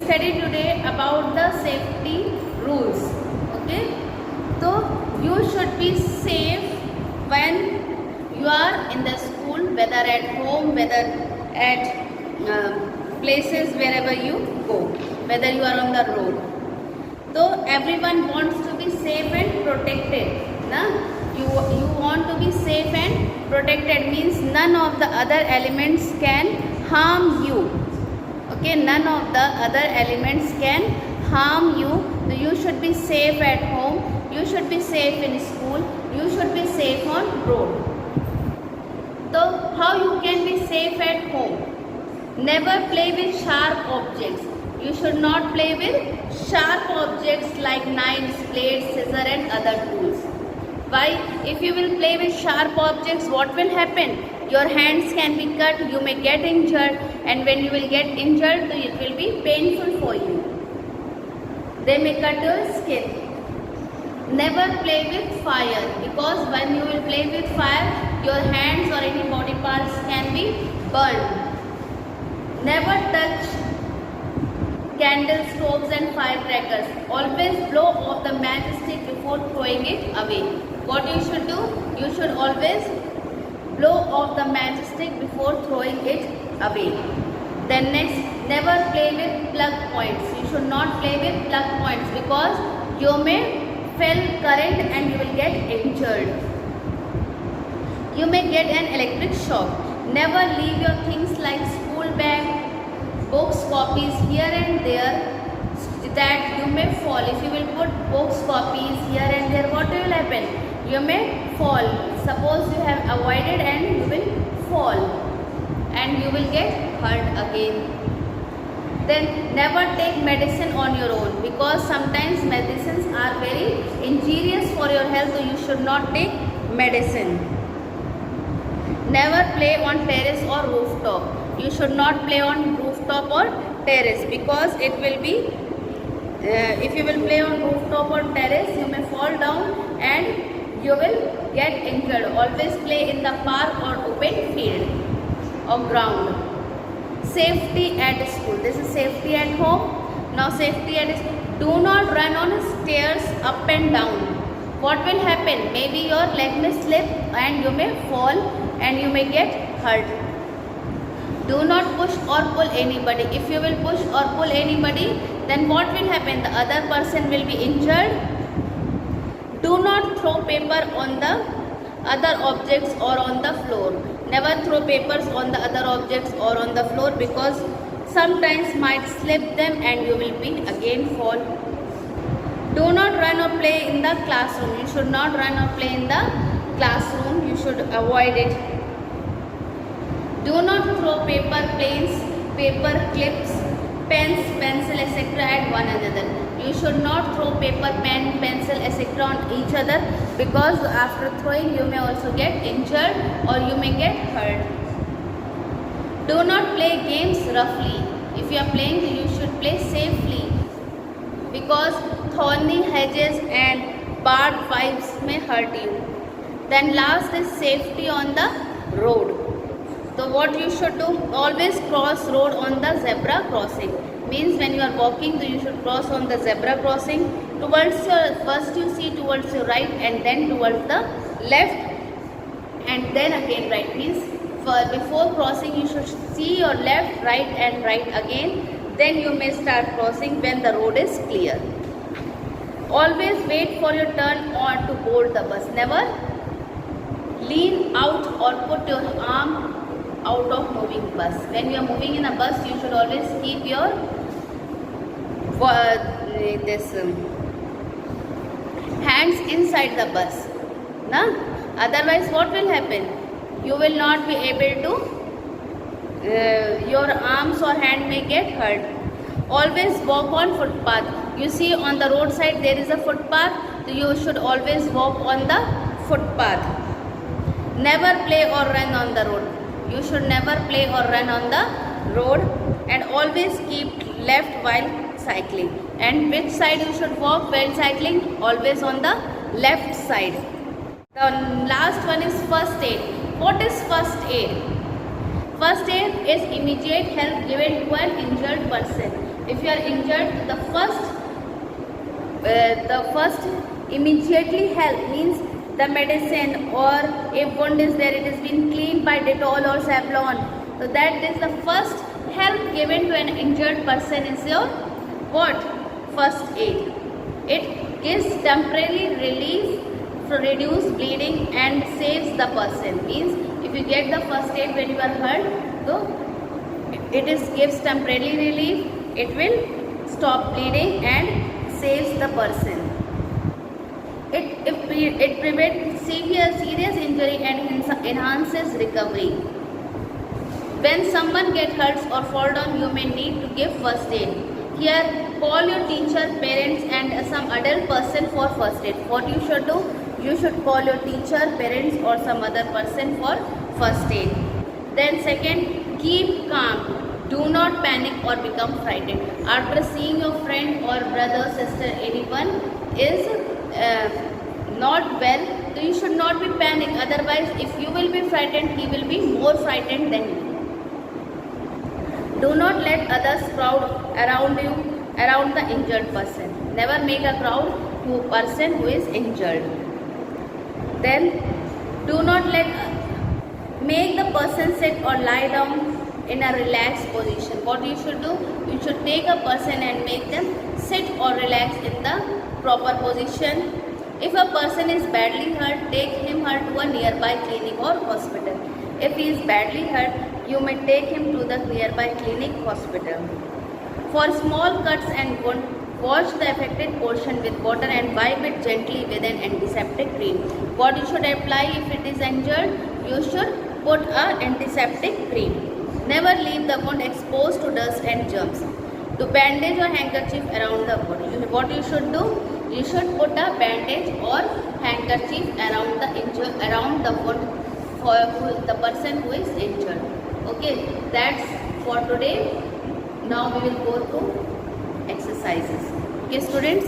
Study today about the safety rules. Okay, so you should be safe when you are in the school, whether at home, whether at places wherever you go, whether you are on the road. So everyone wants to be safe and protected. Na? You want to be safe and protected means none of the other elements can harm you. Okay, none of the other elements can harm you. So you should be safe at home, you should be safe in school, you should be safe on road. So how you can be safe at home? Never play with sharp objects. You should not play with sharp objects like knives, blades, scissors and other tools. Why? If you will play with sharp objects, what will happen? Your hands can be cut, you may get injured, and when you will get injured, it will be painful for you. They may cut your skin. Never play with fire, because when you will play with fire, your hands or any body parts can be burned. Never touch candle, stoves and firecrackers. Always blow off the matchstick before throwing it away. What you should do? You should always blow off the matchstick before throwing it away. Then next, never play with plug points. You should not play with plug points because you may feel current and you will get injured. You may get an electric shock. Never leave your things like school bag, books, copies here and there, that you may fall. If you will put books, copies here and there, what will happen? You may fall. Suppose you have avoided and you will fall and you will get hurt again. Then never take medicine on your own, because sometimes medicines are very injurious for your health, so you should not take medicine. Never play on terrace or rooftop. You should not play on rooftop or terrace, because it will be, if you will play on rooftop or terrace, you may fall down and you will get injured. Always play in the park or open field or ground. Safety at school. This is safety at home. Now safety at school. Do not run on stairs up and down. What will happen? Maybe your leg may slip and you may fall and you may get hurt. Do not push or pull anybody. If you will push or pull anybody, then what will happen? The other person will be injured. Do not throw paper on the other objects or on the floor. Never throw papers on the other objects or on the floor, because sometimes might slip them and you will be again fall. Do not run or play in the classroom. You should not run or play in the classroom. You should avoid it. Do not throw paper planes, paper clips, pens, pencil, etc. at one another. You should not throw paper, pen, pencil, etc. on each other, because after throwing you may also get injured or you may get hurt. Do not play games roughly. If you are playing, you should play safely, because thorny hedges and barbed wires may hurt you. Then last is safety on the road. So what you should do, always cross road on the zebra crossing. Means when you are walking, you should cross on the zebra crossing. Towards your, first you see towards your right and then towards the left and then again right. Means before crossing you should see your left, right and right again. Then you may start crossing when the road is clear. Always wait for your turn or to board the bus. Never lean out or put your arm out of moving bus. When you are moving in a bus, you should always keep your hands inside the bus. Na? Otherwise, what will happen? You will not be able to, your arms or hand may get hurt. Always walk on footpath. You see on the roadside there is a footpath, so you should always walk on the footpath. Never play or run on the road. You should never play or run on the road, and always keep left while cycling. And which side you should walk while cycling? Always on the left side. The last one is first aid. What is first aid? First aid is immediate help given to an injured person. If you are injured, the first immediately help means the medicine, or if wound is there, it has been cleaned by Dettol or Savlon. So that is the first help given to an injured person is your what? First aid. It gives temporary relief to reduce bleeding and saves the person. Means if you get the first aid when you are hurt, so it gives temporary relief. It will stop bleeding and saves the person. It prevents serious injury and enhances recovery. When someone gets hurt or fall down, you may need to give first aid. Here, call your teacher, parents and some adult person for first aid. What you should do? You should call your teacher, parents or some other person for first aid. Then second, keep calm. Do not panic or become frightened. After seeing your friend or brother, sister, anyone is not well, so you should not be panic. Otherwise, if you will be frightened, he will be more frightened than you. Do not let others crowd around you, around the injured person. Never make a crowd to a person who is injured. Then, do not make the person sit or lie down in a relaxed position. What you should do? You should take a person and make them sit or relax in the proper position. If a person is badly hurt, take him or her to a nearby clinic or hospital. If he is badly hurt, you may take him to the nearby clinic hospital. For small cuts and wounds, wash the affected portion with water and wipe it gently with an antiseptic cream. What you should apply if it is injured? You should put an antiseptic cream. Never leave the wound exposed to dust and germs. To bandage or handkerchief around the wound. What you should do? You should put a bandage or handkerchief around the wound for the person who is injured. Okay, that's for today. Now we will go to exercises. Okay, students.